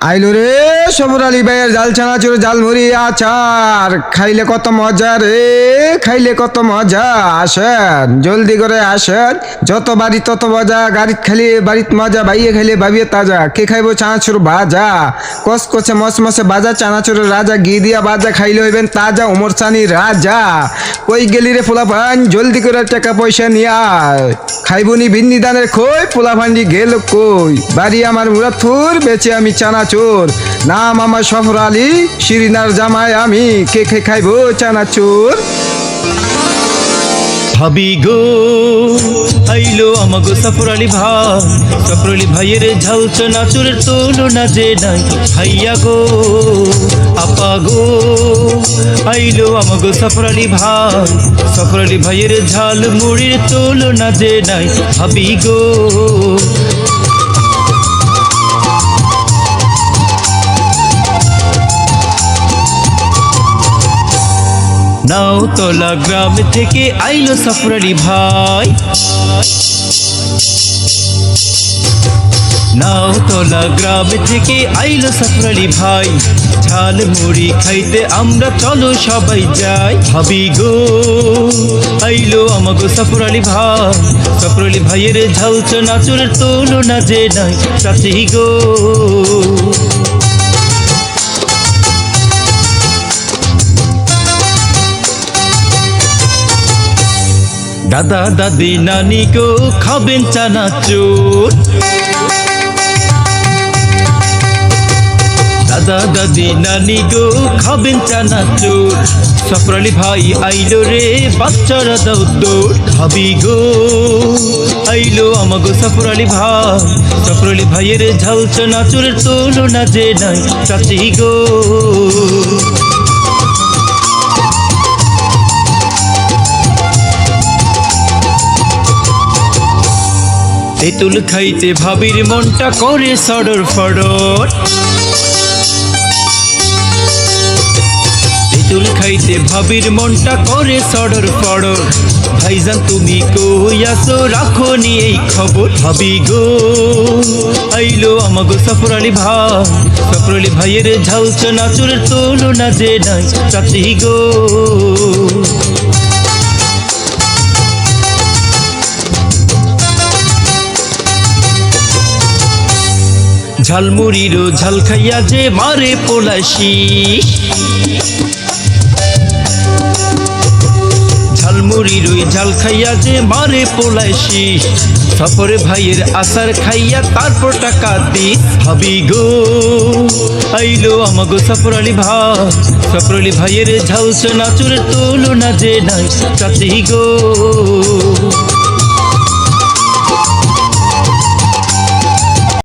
আইলো রে সবুর আলী ভাইয়ের জাল চানাচুর ঝালমুড়ি আচার খাইলে কত মজা রে, খাইলে কত মজা। আসেন জলদি করে আসেন, যত বাড়ি তত মজা। গাড়িত খালি বাড়িত মজা, বাইয়ে খাইলে ভাবিয়ে তাজা। কে খাইবো চানাচুর ভাজা, কচকচে মসমসে বাজা, চানাচুরের রাজা ঘি দিয়া বাজা। খাইলে হইবেন তাজা উমর চানি রাজা। কই গেলি রে পোলাপান, জলদি করে টাকা পয়সা নিয়ে আয়। খাইবনি ভিন্নি দানের খই, পোলাপান্ডি গেল কই। বাড়ি আমার মুরাদপুর, বেচে আমি চানাচুর। নাম আমার সফর আলী, শিরিনার জামাই আমি। কে কে খাইবো চানাচুর? ভাবি গো আইলো আমাগো সফর আলী ভাই, সফর আলী ভাইয়ের ঝাল চানাচুরের তুলনা যে নাই। ভাইয়া গো আপা গো আইলো আমাগো সফর আলী ভাই, সফর আলী ভাইয়ের ঝাল মুড়ির তুলনা যে নাই। ভাবি গো নাওতলা গ্রাম থেকে আইলো সফর আলী ভাই, নাওতলা গ্রাম থেকে আইলো সফর আলী ভাই। ঝাল মুড়ি খাইতে আমরা চলো সবাই যাই। ভাবি গো আইলো আমাগো সফর আলী ভাই, সফর আলী ভাইয়ের ঝাল চানাচুরের তুলনা যে নাই। চাচি গো দাদা দাদি নানি গো খাবেন চানাচুর, দাদা দাদি নানি গো খাবেন চানাচুর। সফর আলী ভাই আইলো রে বাচ্চারা দাও দৌড়। ভাবি গো আইলো আমাগো সফর আলী ভাই, সফর আলী ভাইয়ের ঝাল চানাচুরের তুলনা যে নাই। চাচি গো তেঁতুল খাইতে ভাবির মনটা করে সডর ফডর, তেঁতুল খাইতে ভাবির মনটা করে সডর ফডর। ভাইজান তুমি কই আসো, রাখো নি এই খবর। ভাবি গো আইলো আমাগো সফর আলী ভাই, সফর আলী ভাইয়ের ঝাল চানাচুরের তুলনা যে নাই। চাচি গো ঝালমুড়িরও ঝাল খাইয়া যে মারে পলাশি, ঝালমুড়ির ঝাল খাইয়া যে মারে পলাশি। সফর ভাইয়ের আচার খাইয়া তারপর টাকা দি। ভাবি গো আইলো আমাগো সফর আলী ভাই, সফর আলী ভাইয়ের ঝাল চানাচুরের তুলনা যে নাই। চাচি গো